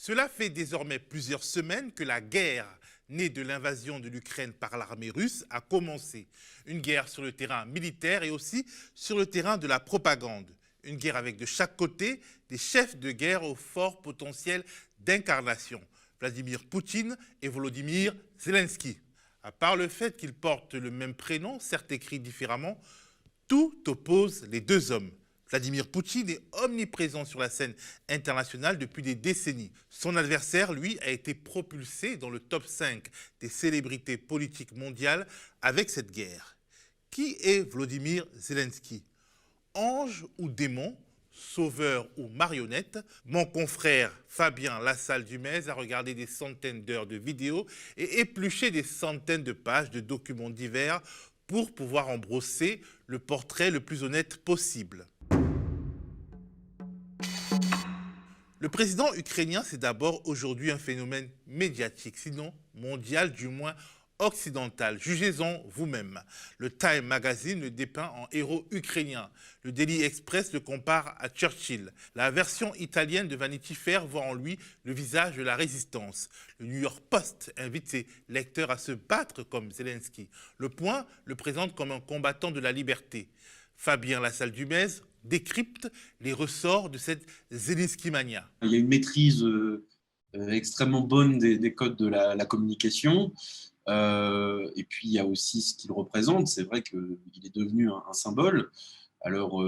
Cela fait désormais plusieurs semaines que la guerre née de l'invasion de l'Ukraine par l'armée russe a commencé. Une guerre sur le terrain militaire et aussi sur le terrain de la propagande. Une guerre avec de chaque côté des chefs de guerre au fort potentiel d'incarnation. Vladimir Poutine et Volodymyr Zelensky. À part le fait qu'ils portent le même prénom, certes écrit différemment, tout oppose les deux hommes. Vladimir Poutine est omniprésent sur la scène internationale depuis des décennies. Son adversaire, lui, a été propulsé dans le top 5 des célébrités politiques mondiales avec cette guerre. Qui est Volodymyr Zelensky? Ange ou démon? Sauveur ou marionnette? Mon confrère Fabien Lassalle-Dumez a regardé des centaines d'heures de vidéos et épluché des centaines de pages de documents divers pour pouvoir en brosser le portrait le plus honnête possible. Le président ukrainien, c'est d'abord aujourd'hui un phénomène médiatique, sinon mondial, du moins occidental. Jugez-en vous-même. Le Time Magazine le dépeint en héros ukrainien. Le Daily Express le compare à Churchill. La version italienne de Vanity Fair voit en lui le visage de la résistance. Le New York Post invite ses lecteurs à se battre comme Zelensky. Le Point le présente comme un combattant de la liberté. Fabien Lassalle-Dumez décrypte les ressorts de cette Zelensky-mania. Il y a une maîtrise extrêmement bonne des codes de la communication. Et puis, il y a aussi ce qu'il représente. C'est vrai qu'il est devenu un symbole. Alors,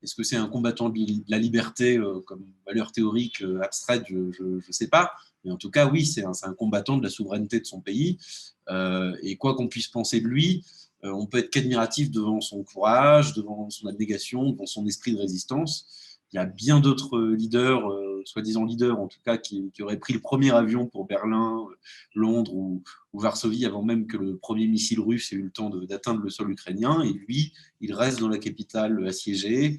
est-ce que c'est un combattant de la liberté comme valeur théorique abstraite? Je ne sais pas. Mais en tout cas, oui, c'est un combattant de la souveraineté de son pays. Et quoi qu'on puisse penser de lui, on peut être qu'admiratif devant son courage, devant son abnégation, devant son esprit de résistance. Il y a bien d'autres leaders, soi-disant leaders en tout cas, qui auraient pris le premier avion pour Berlin, Londres ou Varsovie avant même que le premier missile russe ait eu le temps d'atteindre le sol ukrainien. Et lui, il reste dans la capitale assiégée,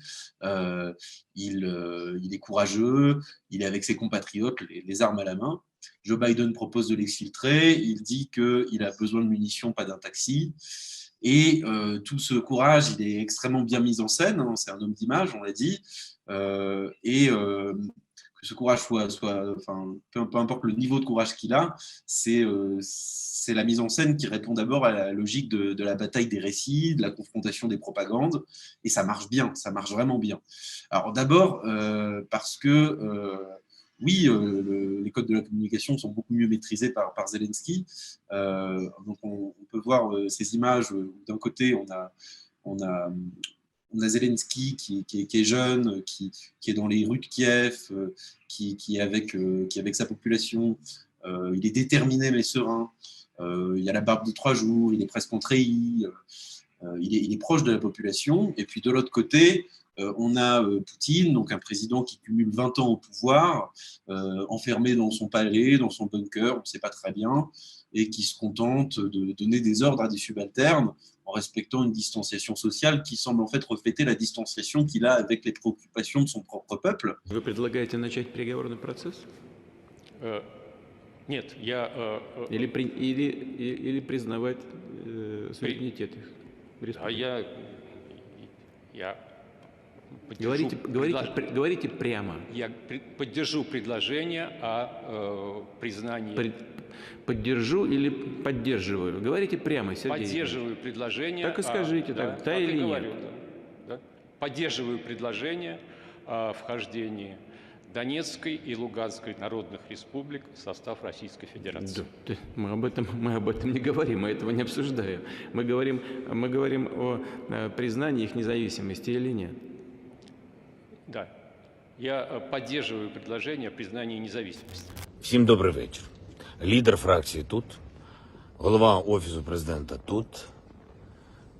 il est courageux, il est avec ses compatriotes, les armes à la main. Joe Biden propose de l'exfiltrer, il dit qu'il a besoin de munitions, pas d'un taxi. Et tout ce courage, il est extrêmement bien mis en scène, hein, c'est un homme d'image, on l'a dit, que ce courage soit enfin, peu importe le niveau de courage qu'il a, c'est la mise en scène qui répond d'abord à la logique de la bataille des récits, de la confrontation des propagandes, et ça marche bien, ça marche vraiment bien. Alors d'abord, parce que oui, les codes de la communication sont beaucoup mieux maîtrisés par Zelensky. Donc on peut voir ces images où d'un côté, on a Zelensky qui est jeune, qui est dans les rues de Kiev, qui est avec sa population. Il est déterminé mais serein. Il y a la barbe de 3 jours, il est presque en treillis. Il est proche de la population. Et puis de l'autre côté, on a Poutine, donc un président qui cumule 20 ans au pouvoir, enfermé dans son palais, dans son bunker, on ne sait pas très bien, et qui se contente de donner des ordres à des subalternes en respectant une distanciation sociale qui semble en fait refléter la distanciation qu'il a avec les préoccupations de son propre peuple. Вы предлагаете начать переговорный процесс? Нет, я... Или признавать суверенитет их? А я Говорите прямо. Я поддержу предложение о признании... Поддержу или поддерживаю? Говорите прямо, Сергей. Поддерживаю предложение... Так и скажите, да или нет. Да. Поддерживаю предложение о вхождении Донецкой и Луганской народных республик в состав Российской Федерации. Да, мы об этом не говорим, мы этого не обсуждаем. Мы говорим о признании их независимости или нет. Да. Я поддерживаю предложение о признании независимости. Всім добрий вечір. Лідер фракції тут, голова Офісу президента тут,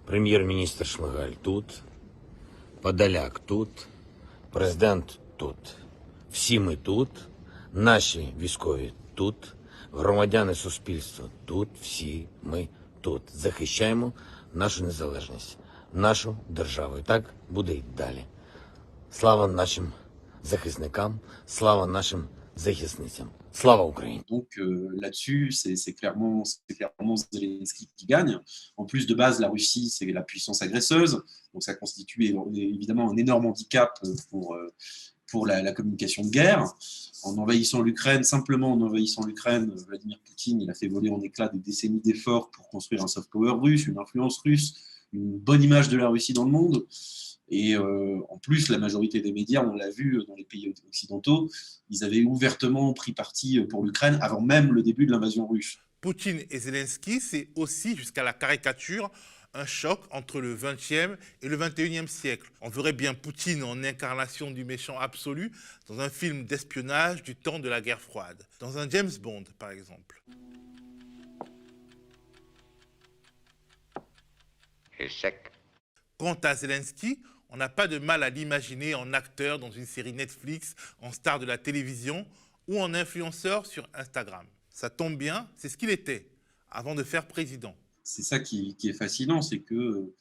прем'єр-міністр Шмигаль тут, Подоляк тут, президент тут. Всі ми тут, наші військові тут, громадяни суспільства тут, всі ми тут. Захищаємо нашу незалежність, нашу державу. І так буде й далі. Слава нашим захисникам, слава нашим захисницям. Slava Ukraine. Donc là-dessus, c'est clairement Zelensky qui gagne. En plus, de base, la Russie, c'est la puissance agresseuse. Donc ça constitue évidemment un énorme handicap pour la communication de guerre. En envahissant l'Ukraine, simplement en envahissant l'Ukraine, Vladimir Poutine, il a fait voler en éclats des décennies d'efforts pour construire un soft power russe, une influence russe, une bonne image de la Russie dans le monde. Et en plus, la majorité des médias, on l'a vu dans les pays occidentaux, ils avaient ouvertement pris parti pour l'Ukraine avant même le début de l'invasion russe. Poutine et Zelensky, c'est aussi, jusqu'à la caricature, un choc entre le XXe et le XXIe siècle. On verrait bien Poutine en incarnation du méchant absolu dans un film d'espionnage du temps de la guerre froide, dans un James Bond par exemple. Échec. Quant à Zelensky, on n'a pas de mal à l'imaginer en acteur dans une série Netflix, en star de la télévision ou en influenceur sur Instagram. Ça tombe bien, c'est ce qu'il était avant de faire président. C'est ça qui est fascinant, c'est que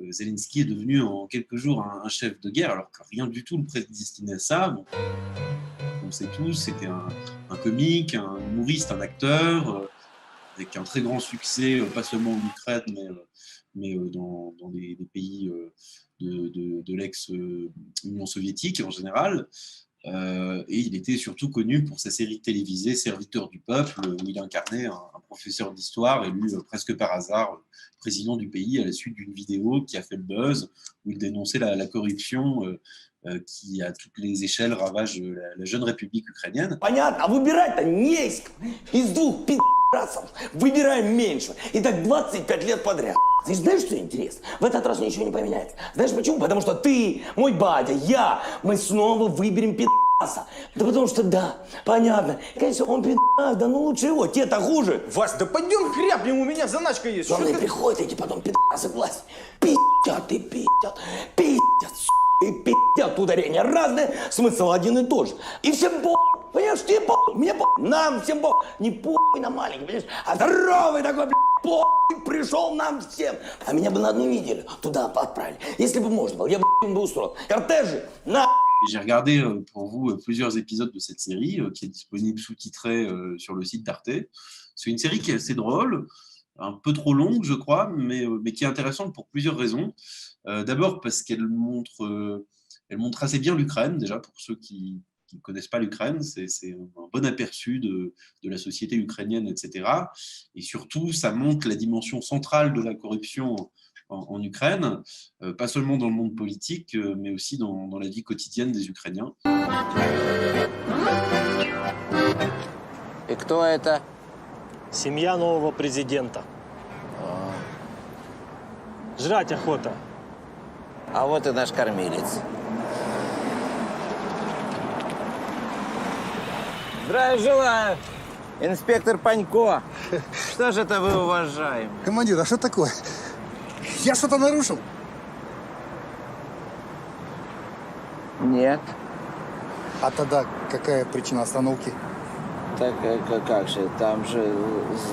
Zelensky est devenu en quelques jours un chef de guerre, alors que rien du tout le prédestinait à ça. Bon, on sait tous, c'était un comique, un humoriste, un acteur, avec un très grand succès, pas seulement en Ukraine, mais dans des pays de l'ex-Union soviétique en général. Et il était surtout connu pour sa série télévisée Serviteur du peuple, où il incarnait un professeur d'histoire élu presque par hasard président du pays à la suite d'une vidéo qui a fait le buzz, où il dénonçait la corruption qui, à toutes les échelles, ravage la jeune République ukrainienne. Понятно, а выбирать-то не из двух пи***расов. Выбираем меньше. И так 25 лет подряд. И знаешь, что интересно? В этот раз ничего не поменяется. Знаешь почему? Потому что ты, мой батя, я, мы снова выберем пи***аса. Да потому что да, понятно. Конечно, он пи***ас, да ну лучше его, те-то хуже. Вась, да пойдем хряпнем, у меня заначка есть. Главное, приходят эти потом пи***асы к власти. Пи***ят и пи***ят, пи***ят, и пи***ят. Ударения разные, смысл один и тот же. И всем по***, понимаешь, тебе по***, мне по***, нам всем по***, не по***, на маленький, понимаешь, а здоровый такой, по***, пришел нам всем. А меня бы на одну неделю туда отправили. Если бы можно было, я бы устроил. Кортежи, на... J'ai regardé pour vous plusieurs épisodes de cette série qui est disponible sous-titrée sur le site d'Arte. C'est une série qui est assez drôle, un peu trop longue, je crois, mais qui est intéressante pour plusieurs raisons. D'abord parce qu'elle montre assez bien l'Ukraine, déjà pour ceux qui ne connaissent pas l'Ukraine, c'est un bon aperçu de la société ukrainienne, etc. Et surtout, ça montre la dimension centrale de la corruption en Ukraine, pas seulement dans le monde politique, mais aussi dans la vie quotidienne des Ukrainiens. И кто это? Семья нового президента. Жрать охота. А вот и наш кормилец. Здравия желаю, инспектор Панько. Что же это вы, уважаемый? Командир, а что такое? Я что-то нарушил? Нет. А тогда какая причина остановки? Так как же, там же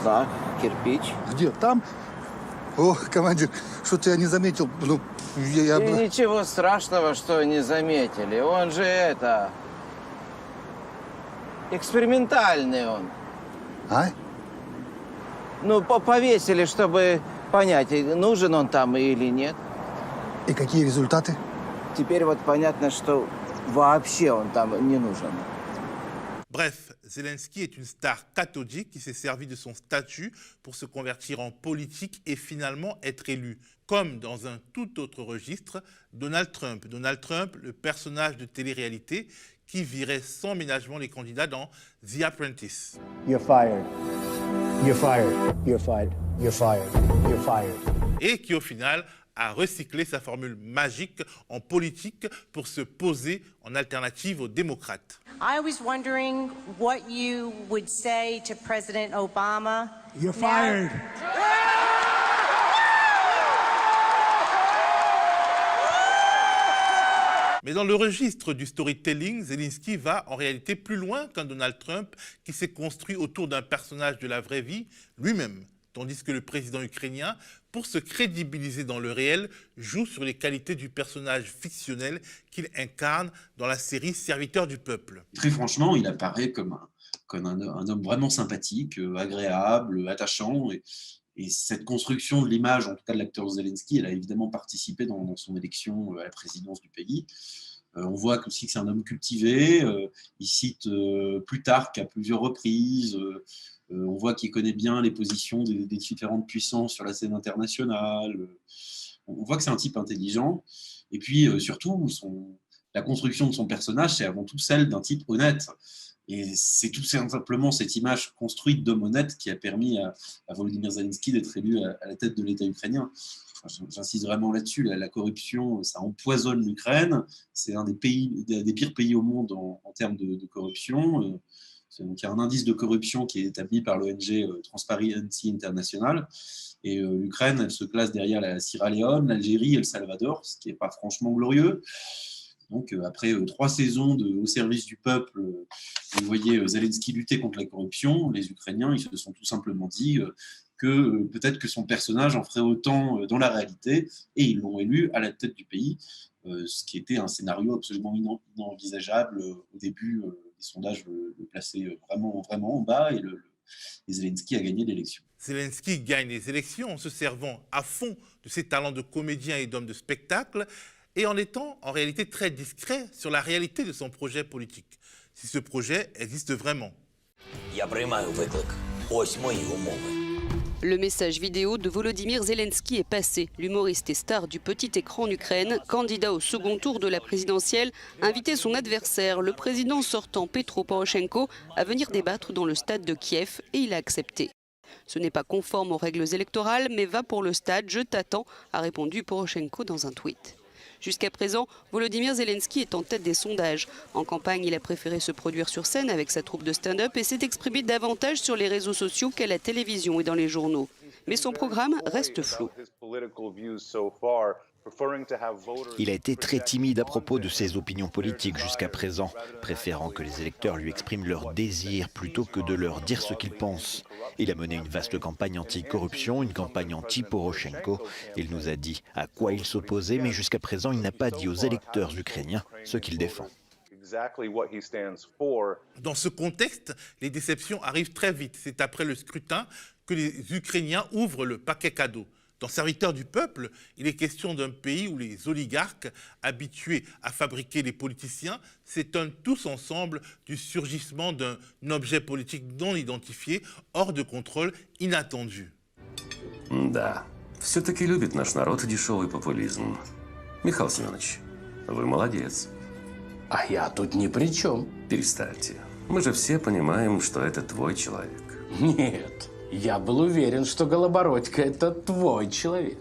знак, кирпич. Где? Там? О, командир, что-то я не заметил. Ну, я... И ничего страшного, что не заметили. Он же это... Экспериментальный он. А? Ну, повесили, чтобы понять, нужен он там или нет. И какие результаты? Теперь вот понятно, что вообще он там не нужен. Bref, Zelensky est une star cathodique qui s'est servi de son statut pour se convertir en politique et finalement être élu. Comme dans un tout autre registre, Donald Trump. Donald Trump, le personnage de télé-réalité qui virait sans ménagement les candidats dans The Apprentice. You're fired. You're fired. You're fired. You're fired. You're fired. Et qui au final a recyclé sa formule magique en politique pour se poser en alternative aux démocrates. I was wondering what you would say to President Obama. You're fired. Mais dans le registre du storytelling, Zelensky va en réalité plus loin qu'un Donald Trump qui s'est construit autour d'un personnage de la vraie vie lui-même. Tandis que le président ukrainien, pour se crédibiliser dans le réel, joue sur les qualités du personnage fictionnel qu'il incarne dans la série Serviteur du peuple. Très franchement, il apparaît comme un homme vraiment sympathique, agréable, attachant. Et cette construction de l'image, en tout cas de l'acteur Zelensky, elle a évidemment participé dans son élection à la présidence du pays. On voit aussi que c'est un homme cultivé. Il cite Plutarque à plusieurs reprises. On voit qu'il connaît bien les positions des différentes puissances sur la scène internationale. On voit que c'est un type intelligent. Et puis, surtout, la construction de son personnage, c'est avant tout celle d'un type honnête. Et c'est tout simplement cette image construite d'homme honnête qui a permis à Volodymyr Zelensky d'être élu à la tête de l'État ukrainien. J'insiste vraiment là-dessus. La corruption, ça empoisonne l'Ukraine. C'est un des pires pays au monde en termes de corruption. Donc, il y a un indice de corruption qui est établi par l'ONG Transparency International. Et l'Ukraine, elle se classe derrière la Sierra Leone, l'Algérie et le Salvador, ce qui n'est pas franchement glorieux. Donc, après 3 saisons au service du peuple, vous voyez Zelensky lutter contre la corruption, les Ukrainiens, ils se sont tout simplement dit que peut-être que son personnage en ferait autant dans la réalité, et ils l'ont élu à la tête du pays, ce qui était un scénario absolument inenvisageable au début. Les sondages le plaçaient vraiment, vraiment en bas, et Zelensky a gagné l'élection. Zelensky gagne les élections en se servant à fond de ses talents de comédien et d'homme de spectacle, et en étant en réalité très discret sur la réalité de son projet politique, si ce projet existe vraiment. Le message vidéo de Volodymyr Zelensky est passé. L'humoriste et star du petit écran en Ukraine, candidat au second tour de la présidentielle, invitait son adversaire, le président sortant Petro Poroshenko, à venir débattre dans le stade de Kiev, et il a accepté. Ce n'est pas conforme aux règles électorales, mais va pour le stade, je t'attends, a répondu Poroshenko dans un tweet. Jusqu'à présent, Volodymyr Zelensky est en tête des sondages. En campagne, il a préféré se produire sur scène avec sa troupe de stand-up et s'est exprimé davantage sur les réseaux sociaux qu'à la télévision et dans les journaux. Mais son programme reste flou. Il a été très timide à propos de ses opinions politiques jusqu'à présent, préférant que les électeurs lui expriment leurs désirs plutôt que de leur dire ce qu'ils pensent. Il a mené une vaste campagne anti-corruption, une campagne anti-Poroshenko. Il nous a dit à quoi il s'opposait, mais jusqu'à présent, il n'a pas dit aux électeurs ukrainiens ce qu'il défend. Dans ce contexte, les déceptions arrivent très vite. C'est après le scrutin que les Ukrainiens ouvrent le paquet cadeau. Dans Serviteur du peuple, il est question d'un pays où les oligarques, habitués à fabriquer les politiciens, s'étonnent tous ensemble du surgissement d'un objet politique non identifié, hors de contrôle, inattendu. Да, все-таки любит наш народ дешевый популизм. Михаил Семенович, вы молодец. А я тут ни при чем. Перестаньте. Мы же все понимаем, что это твой человек. Нет. Я был уверен, что Голобородько – это твой человек.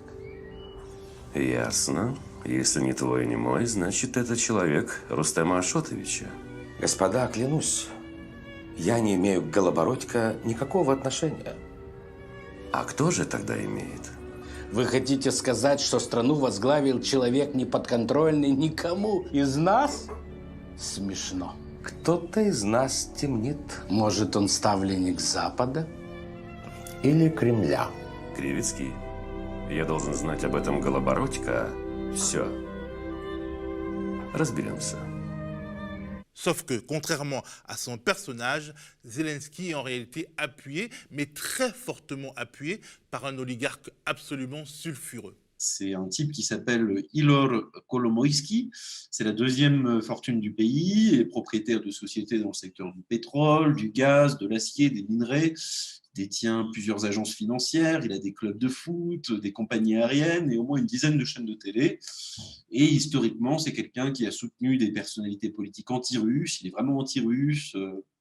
Ясно. Если не твой, не мой, значит, это человек Рустема Ашотовича. Господа, клянусь, я не имею к Голобородько никакого отношения. А кто же тогда имеет? Вы хотите сказать, что страну возглавил человек, не подконтрольный никому из нас? Смешно. Кто-то из нас темнит. Может, он ставленник Запада? Или Кремля. Кривицкий. Я должен знать об этом Голобородько. Все. Разберемся. Sauf que, contrairement à son personnage, Zelensky est en réalité appuyé, mais très fortement appuyé, par un oligarque absolument sulfureux. C'est un type qui s'appelle Ilor Kolomoïski. C'est la deuxième fortune du pays. Il est propriétaire de sociétés dans le secteur du pétrole, du gaz, de l'acier, des minerais. Il détient plusieurs agences financières. Il a des clubs de foot, des compagnies aériennes et au moins une dizaine de chaînes de télé. Et historiquement, c'est quelqu'un qui a soutenu des personnalités politiques anti-russes. Il est vraiment anti-russe.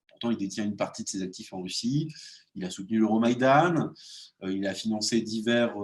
Pourtant, il détient une partie de ses actifs en Russie. Il a soutenu l'Euromaïdan. Il a financé divers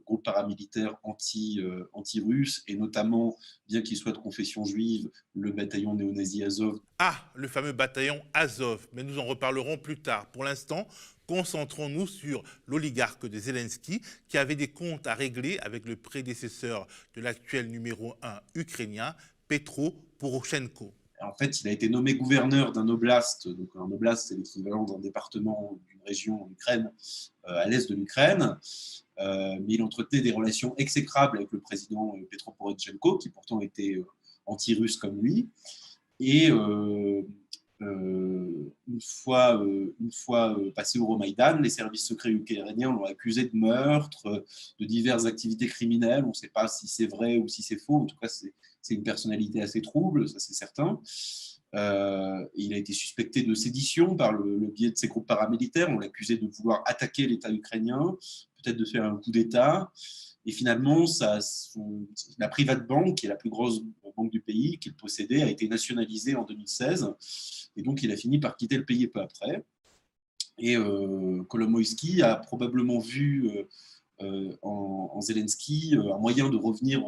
groupes paramilitaires anti-russes, et notamment, bien qu'il soit de confession juive, le bataillon néo-nazi Azov. Ah, le fameux bataillon Azov, mais nous en reparlerons plus tard. Pour l'instant, concentrons-nous sur l'oligarque de Zelensky, qui avait des comptes à régler avec le prédécesseur de l'actuel numéro 1 ukrainien, Petro Poroshenko. En fait, il a été nommé gouverneur d'un oblast. Donc, un oblast, c'est l'équivalent d'un département d'une région en Ukraine, à l'est de l'Ukraine. Mais il entretenait des relations exécrables avec le président Petro Poroshenko, qui pourtant était anti-russe comme lui. Et une fois passé au Euromaïdan, les services secrets ukrainiens l'ont accusé de meurtre, de diverses activités criminelles. On ne sait pas si c'est vrai ou si c'est faux. En tout cas, c'est une personnalité assez trouble, ça c'est certain. Il a été suspecté de sédition par le biais de ses groupes paramilitaires. On l'accusait de vouloir attaquer l'État ukrainien, peut-être de faire un coup d'État. Et finalement, la Private Bank, qui est la plus grosse banque du pays, qu'il possédait, a été nationalisée en 2016. Et donc, il a fini par quitter le pays peu après. Et Kolomoïski a probablement vu en Zelensky un moyen de revenir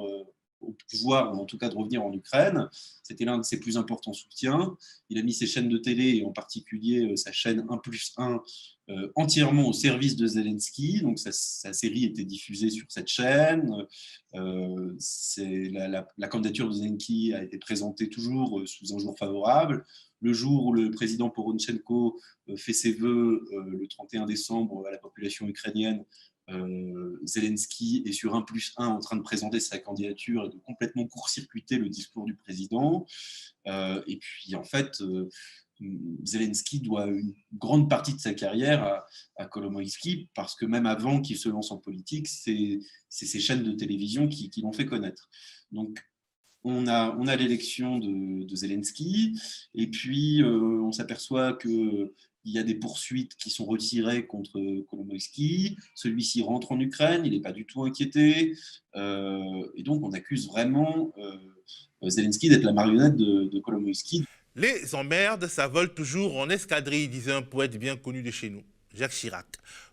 au pouvoir, ou en tout cas de revenir en Ukraine. C'était l'un de ses plus importants soutiens. Il a mis ses chaînes de télé, et en particulier sa chaîne 1+1, entièrement au service de Zelensky. Donc sa série était diffusée sur cette chaîne. La candidature de Zelensky a été présentée toujours sous un jour favorable. Le jour où le président Poroshenko fait ses vœux, le 31 décembre, à la population ukrainienne, Zelensky est sur 1+1 en train de présenter sa candidature et de complètement court-circuiter le discours du président. Et puis, en fait, Zelensky doit une grande partie de sa carrière à Kolomoïski, parce que même avant qu'il se lance en politique, c'est ces chaînes de télévision qui l'ont fait connaître. Donc, on a l'élection de Zelensky, et puis on s'aperçoit qu'il y a des poursuites qui sont retirées contre Kolomoïski. Celui-ci rentre en Ukraine, il n'est pas du tout inquiété, et donc on accuse vraiment Zelensky d'être la marionnette de Kolomoïski. Les emmerdes, ça vole toujours en escadrille, disait un poète bien connu de chez nous, Jacques Chirac.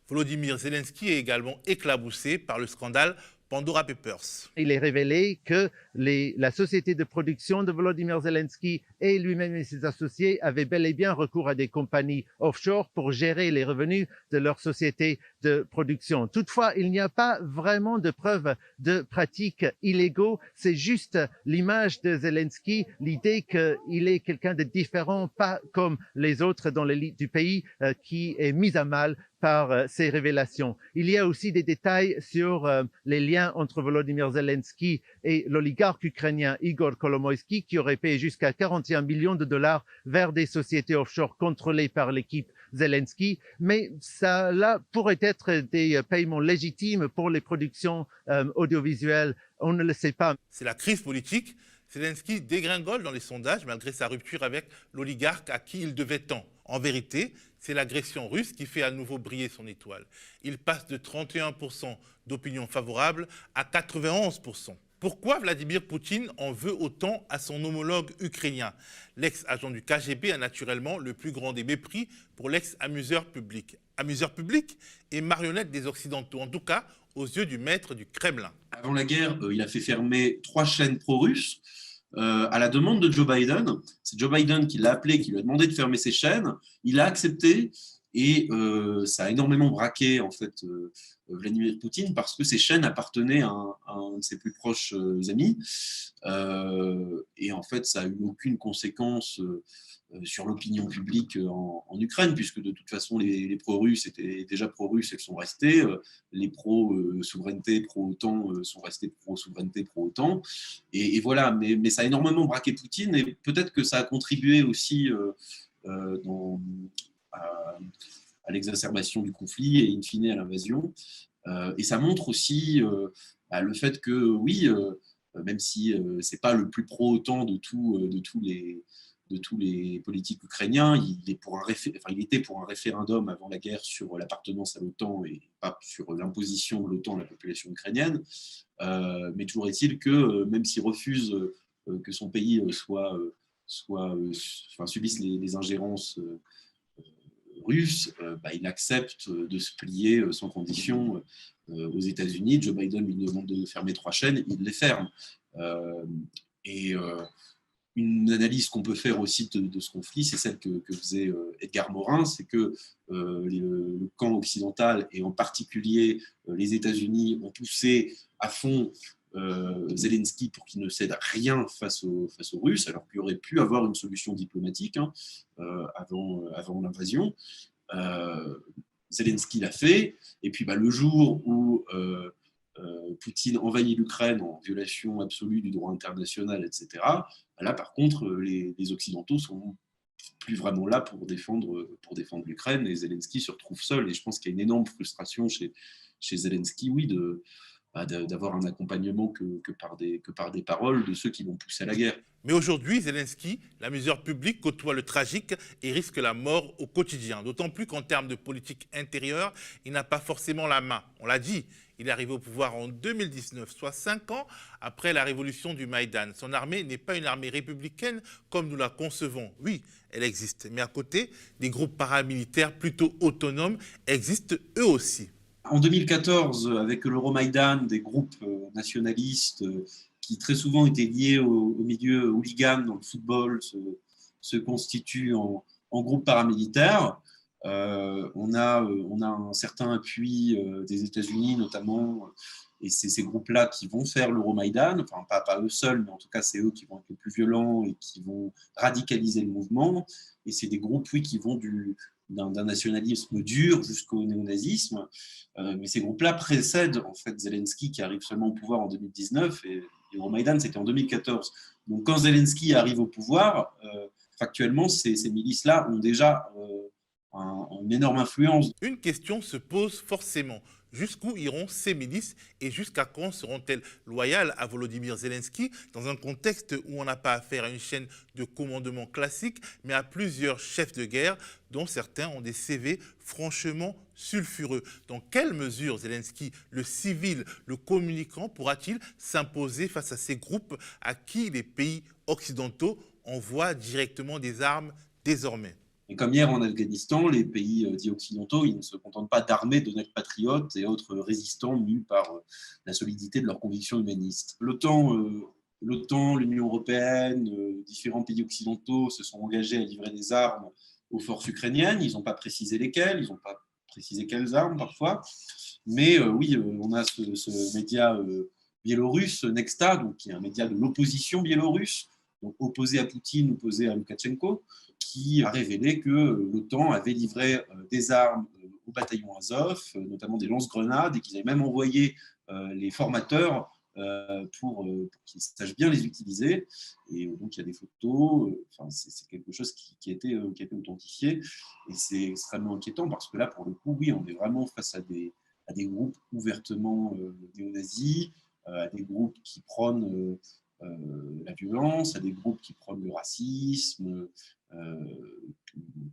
Volodymyr Zelensky est également éclaboussé par le scandale Pandora Papers. Il est révélé que la société de production de Volodymyr Zelensky et lui-même et ses associés avaient bel et bien recours à des compagnies offshore pour gérer les revenus de leur société de production. Toutefois, il n'y a pas vraiment de preuves de pratiques illégaux. C'est juste l'image de Zelensky, l'idée qu'il est quelqu'un de différent, pas comme les autres dans l'élite du pays, qui est mise à mal par ces révélations. Il y a aussi des détails sur les liens entre Volodymyr Zelensky et l'oligarque ukrainien Igor Kolomoïski, qui aurait payé jusqu'à 41 millions de dollars vers des sociétés offshore contrôlées par l'équipe Zelensky. Mais ça là pourrait être des paiements légitimes pour les productions audiovisuelles. On ne le sait pas. C'est la crise politique. Zelensky dégringole dans les sondages malgré sa rupture avec l'oligarque à qui il devait tant. En vérité, c'est l'agression russe qui fait à nouveau briller son étoile. Il passe de 31% d'opinion favorable à 91%. Pourquoi Vladimir Poutine en veut autant à son homologue ukrainien? L'ex-agent du KGB a naturellement le plus grand des mépris pour l'ex-amuseur public. Amuseur public et marionnette des Occidentaux, en tout cas aux yeux du maître du Kremlin. Avant la guerre, il a fait fermer 3 chaînes pro-russes à la demande de Joe Biden. C'est Joe Biden qui l'a appelé, qui lui a demandé de fermer ses chaînes. Il a accepté et ça a énormément braqué en fait, Vladimir Poutine, parce que ces chaînes appartenaient à un de ses plus proches amis. Et en fait, ça n'a eu aucune conséquence sur l'opinion publique en Ukraine, puisque de toute façon, les pro-russes étaient déjà pro-russes et sont restés. Les pro-souveraineté, pro-OTAN sont restés pro-souveraineté, pro-OTAN. Et voilà, mais ça a énormément braqué Poutine, et peut-être que ça a contribué aussi à l'exacerbation du conflit et in fine à l'invasion. Et ça montre aussi le fait que, oui, même si ce n'est pas le plus pro-OTAN de tous les politiques ukrainiens, il était pour un référendum avant la guerre sur l'appartenance à l'OTAN et pas sur l'imposition de l'OTAN à la population ukrainienne. Mais toujours est-il que même s'il refuse que son pays subisse les ingérences russes, il accepte de se plier sans condition aux États-Unis. Joe Biden lui demande de fermer 3 chaînes, il les ferme. Une analyse qu'on peut faire aussi de ce conflit, c'est celle que faisait Edgar Morin, c'est que le camp occidental, et en particulier les États-Unis, ont poussé à fond Zelensky pour qu'il ne cède rien face aux Russes, alors qu'il aurait pu avoir une solution diplomatique avant l'invasion. Zelensky l'a fait, et puis le jour où Poutine envahit l'Ukraine en violation absolue du droit international, etc., là, par contre, les Occidentaux sont plus vraiment là pour défendre l'Ukraine, et Zelensky se retrouve seul. Et je pense qu'il y a une énorme frustration chez Zelensky, oui, d'avoir un accompagnement que par des paroles de ceux qui vont pousser à la guerre. Mais aujourd'hui, Zelensky, la mesure publique, côtoie le tragique et risque la mort au quotidien. D'autant plus qu'en termes de politique intérieure, il n'a pas forcément la main. On l'a dit, il est arrivé au pouvoir en 2019, soit 5 ans après la révolution du Maïdan. Son armée n'est pas une armée républicaine comme nous la concevons. Oui, elle existe. Mais à côté, des groupes paramilitaires plutôt autonomes existent eux aussi. En 2014, avec l'Euromaïdan, des groupes nationalistes qui très souvent étaient liés au milieu hooligan dans le football se constituent en groupes paramilitaires. On a un certain appui des États-Unis notamment, et c'est ces groupes-là qui vont faire l'Euromaïdan, enfin pas eux seuls, mais en tout cas c'est eux qui vont être les plus violents et qui vont radicaliser le mouvement. Et c'est des groupes, oui, qui vont d'un nationalisme dur jusqu'au néonazisme. Mais ces groupes-là précèdent en fait Zelensky qui arrive seulement au pouvoir en 2019, et l'Euromaïdan c'était en 2014. Donc quand Zelensky arrive au pouvoir, factuellement ces milices-là ont déjà une énorme influence. Une question se pose forcément. Jusqu'où iront ces milices et jusqu'à quand seront-elles loyales à Volodymyr Zelensky dans un contexte où on n'a pas affaire à une chaîne de commandement classique, mais à plusieurs chefs de guerre dont certains ont des CV franchement sulfureux. Dans quelle mesure Zelensky, le civil, le communicant, pourra-t-il s'imposer face à ces groupes à qui les pays occidentaux envoient directement des armes désormais ? Et comme hier en Afghanistan, les pays dits occidentaux, ils ne se contentent pas d'armer d'honnêtes patriotes et autres résistants mus par la solidité de leurs convictions humanistes. L'OTAN, l'Union européenne, différents pays occidentaux se sont engagés à livrer des armes aux forces ukrainiennes. Ils n'ont pas précisé lesquelles, ils n'ont pas précisé quelles armes parfois. Mais oui, on a ce média biélorusse, Nexta, donc, qui est un média de l'opposition biélorusse, donc opposé à Poutine, opposé à Loukachenko, qui a révélé que l'OTAN avait livré des armes au bataillon Azov, notamment des lance-grenades, et qu'ils avaient même envoyé les formateurs pour qu'ils sachent bien les utiliser. Et donc il y a des photos, c'est quelque chose qui a été authentifié, et c'est extrêmement inquiétant parce que là, pour le coup, oui, on est vraiment face à des groupes ouvertement néo-nazis, à des groupes qui prônent la violence, à des groupes qui prônent le racisme,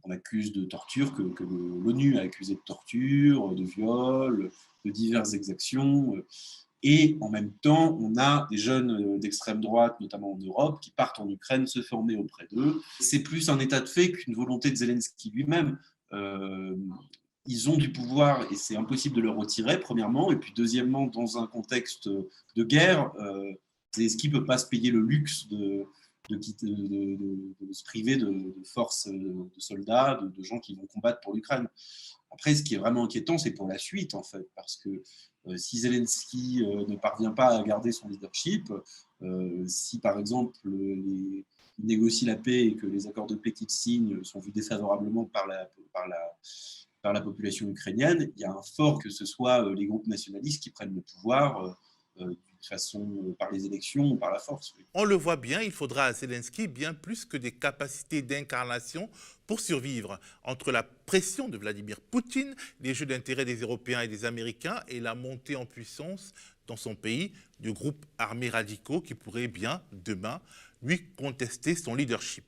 on accuse de torture, que l'ONU a accusé de torture, de viol, de diverses exactions. Et en même temps, on a des jeunes d'extrême droite, notamment en Europe, qui partent en Ukraine se former auprès d'eux. C'est plus un état de fait qu'une volonté de Zelensky lui-même. Ils ont du pouvoir et c'est impossible de le retirer, premièrement. Et puis deuxièmement, dans un contexte de guerre, Zelensky ne peut pas se payer le luxe de se priver de forces, de soldats, de gens qui vont combattre pour l'Ukraine. Après, ce qui est vraiment inquiétant, c'est pour la suite, en fait, parce que si Zelensky ne parvient pas à garder son leadership, si par exemple il négocie la paix et que les accords de paix qu'il signe sont vus défavorablement par la population ukrainienne, il y a un fort que ce soit les groupes nationalistes qui prennent le pouvoir de façon par les élections ou par la force. Oui. On le voit bien, il faudra à Zelensky bien plus que des capacités d'incarnation pour survivre. Entre la pression de Vladimir Poutine, les jeux d'intérêt des Européens et des Américains et la montée en puissance dans son pays de groupes armés radicaux qui pourraient bien, demain, lui contester son leadership.